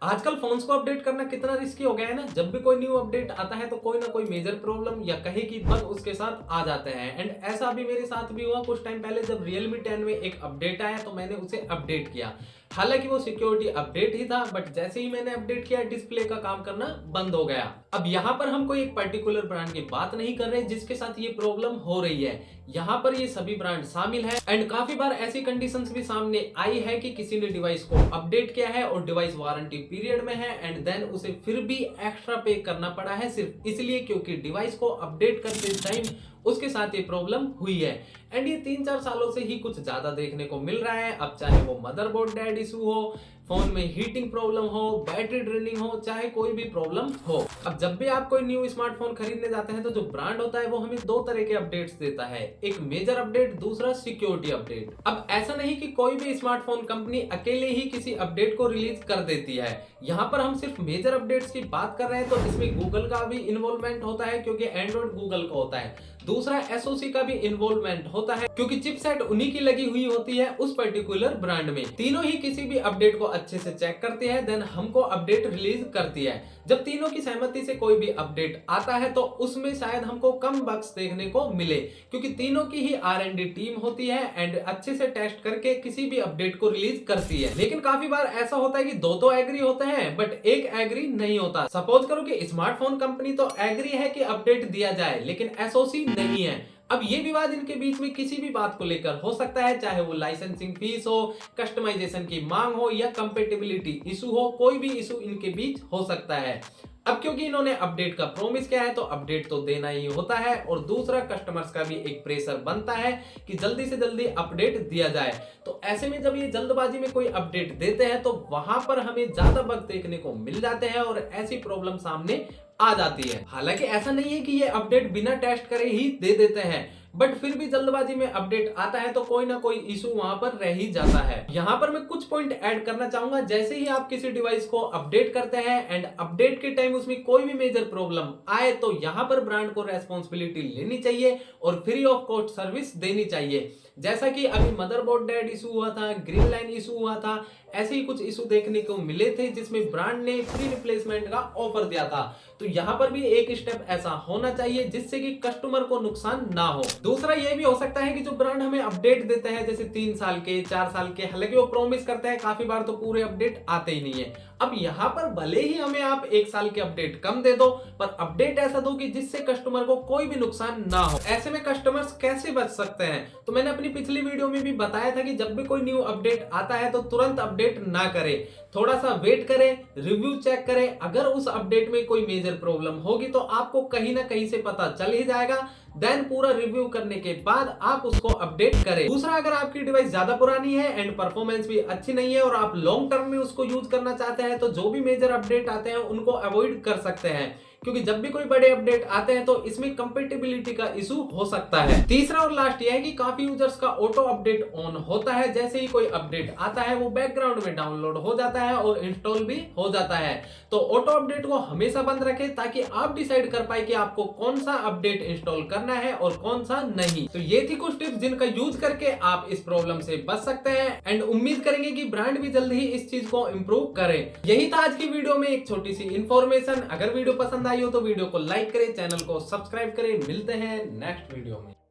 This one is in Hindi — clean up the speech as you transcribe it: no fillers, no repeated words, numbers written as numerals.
आजकल फोन्स को अपडेट करना कितना रिस्की हो गया है ना। जब भी कोई न्यू अपडेट आता है तो कोई ना कोई मेजर प्रॉब्लम या कहे कि बग उसके साथ आ जाते हैं। एंड ऐसा अभी मेरे साथ भी हुआ कुछ टाइम पहले, जब Realme 10 में एक अपडेट आया तो मैंने उसे अपडेट किया। हालांकि वो सिक्योरिटी अपडेट ही था, बट जैसे ही मैंने अपडेट किया डिस्प्ले का काम करना बंद हो गया। अब यहाँ पर हम कोई एक पर्टिकुलर ब्रांड की बात नहीं कर रहे जिसके साथ ये प्रॉब्लम हो रही है। यहाँ पर ये सभी ब्रांड शामिल है। एंड काफी बार ऐसी कंडीशंस भी सामने आई है कि किसी ने डिवाइस को अपडेट किया है और डिवाइस वारंटी पीरियड में है एंड देन उसे फिर भी एक्स्ट्रा पे करना पड़ा है, सिर्फ इसलिए क्योंकि डिवाइस को अपडेट करते टाइम उसके साथ ये प्रॉब्लम हुई है। एंड ये 3-4 सालों से ही कुछ ज्यादा देखने को मिल रहा है। अब चाहे वो मदरबोर्ड डेड इशू हो, फोन में हीटिंग प्रॉब्लम हो, बैटरी ड्रेनिंग हो, चाहे कोई भी प्रॉब्लम हो। अब जब भी आप कोई न्यू स्मार्टफोन खरीदने जाते हैं तो जो ब्रांड होता है वो हमें दो तरह के अपडेट्स देता है, एक मेजर अपडेट, दूसरा सिक्योरिटी अपडेट। अब ऐसा नहीं कि कोई भी स्मार्टफोन कंपनी अकेले ही किसी अपडेट को रिलीज कर देती है। यहाँ पर हम सिर्फ मेजर अपडेट्स की बात कर रहे हैं तो इसमें गूगल का भी इन्वॉल्वमेंट होता है क्योंकि एंड्रॉइड गूगल का होता है। दूसरा एसओसी का भी इन्वॉल्वमेंट होता है क्योंकि चिपसेट उन्हीं की लगी हुई होती है उस पर्टिकुलर ब्रांड में। तीनों ही किसी भी अपडेट को अच्छे से चेक करती है, देन हमको अपडेट रिलीज करती है। जब तीनों की सहमति से कोई भी अपडेट आता है तो उसमें शायद हमको कम बग्स देखने को मिले क्योंकि तीनों की ही R&D टीम होती है एंड अच्छे से टेस्ट करके किसी भी अपडेट को रिलीज करती है। लेकिन काफी बार ऐसा होता है कि दो एग्री होते हैं बट एक एग्री नहीं होता। सपोज करो कि स्मार्टफोन कंपनी तो एग्री है कि अपडेट दिया जाए लेकिन एसओसी नहीं है। अब ये विवाद इनके बीच में किसी भी बात को लेकर हो सकता है, चाहे वो लाइसेंसिंग फीस हो, कस्टमाइजेशन की मांग हो या कंपेटिबिलिटी इशू हो, कोई भी इशू इनके बीच हो सकता है। अब क्योंकि इन्होंने अपडेट का प्रॉमिस किया है तो अपडेट तो देना ही होता है और दूसरा कस्टमर्स का भी एक प्रेशर बनता है कि जल्दी से जल्दी अपडेट दिया जाए। तो ऐसे में जब ये जल्दबाजी में कोई अपडेट देते हैं तो वहां पर हमें ज्यादा बग देखने को मिल जाते हैं और ऐसी प्रॉब्लम सामने आ जाती है। हालांकि ऐसा नहीं है कि ये अपडेट बिना टेस्ट करे ही दे देते हैं, बट फिर भी जल्दबाजी में अपडेट आता है तो कोई ना कोई इशू वहां पर रह ही जाता है। यहाँ पर मैं कुछ पॉइंट ऐड करना चाहूंगा। जैसे ही आप किसी डिवाइस को अपडेट करते हैं एंड अपडेट के टाइम उसमें कोई भी मेजर प्रॉब्लम आए तो यहाँ पर ब्रांड को रेस्पॉन्सिबिलिटी लेनी चाहिए और फ्री ऑफ कॉस्ट सर्विस देनी चाहिए। जैसा कि अभी मदरबोर्ड डेड इशू हुआ था, ग्रीन लाइन इशू हुआ था, ऐसे ही कुछ इशू देखने को मिले थे जिसमें ब्रांड ने फ्री रिप्लेसमेंट का ऑफर दिया था। तो यहाँ पर भी एक स्टेप ऐसा होना चाहिए जिससे कि कस्टमर को नुकसान ना हो। दूसरा ये भी हो सकता है कि जो ब्रांड हमें अपडेट देते हैं जैसे 3 साल के, 4 साल के, हालांकि वो प्रॉमिस करते हैं, काफी बार तो पूरे अपडेट आते ही नहीं है। अब यहाँ पर भले ही हमें आप 1 साल के अपडेट कम दे दो पर अपडेट ऐसा दो कि जिससे कस्टमर को कोई भी नुकसान ना हो। ऐसे में कस्टमर्स कैसे बच सकते हैं? तो मैंने अपनी पिछली वीडियो में भी बताया था कि जब भी कोई न्यू अपडेट आता है तो तुरंत अपडेट ना करें, थोड़ा सा वेट करें, रिव्यू चेक करें। अगर उस अपडेट में कोई मेजर प्रॉब्लम होगी तो आपको कहीं ना कहीं से पता चल ही जाएगा। देन पूरा रिव्यू करने के बाद आप उसको अपडेट करें। दूसरा, अगर आपकी डिवाइस ज्यादा पुरानी है एंड परफॉर्मेंस भी अच्छी नहीं है और आप लॉन्ग टर्म में उसको यूज करना चाहते हैं तो जो भी मेजर अपडेट आते हैं उनको अवॉइड कर सकते हैं क्योंकि जब भी कोई बड़े अपडेट आते हैं तो इसमें कंपेटिबिलिटी का इशू हो सकता है। तीसरा और लास्ट यह है कि काफी यूजर्स का ऑटो अपडेट ऑन होता है, जैसे ही कोई अपडेट आता है वो बैकग्राउंड में डाउनलोड हो जाता है और इंस्टॉल भी हो जाता है। तो ऑटो अपडेट को हमेशा बंद रखें ताकि आप डिसाइड कर पाए कि आपको कौन सा अपडेट इंस्टॉल करना है और कौन सा नहीं। तो ये थी कुछ टिप्स जिनका यूज करके आप इस प्रॉब्लम से बच सकते हैं एंड उम्मीद करेंगे कि ब्रांड भी जल्द ही इस चीज को इंप्रूव करे। यही था आज की वीडियो में एक छोटी सी इंफॉर्मेशन। अगर वीडियो पसंद आई हो तो वीडियो को लाइक करें, चैनल को सब्सक्राइब करें। मिलते हैं नेक्स्ट वीडियो में।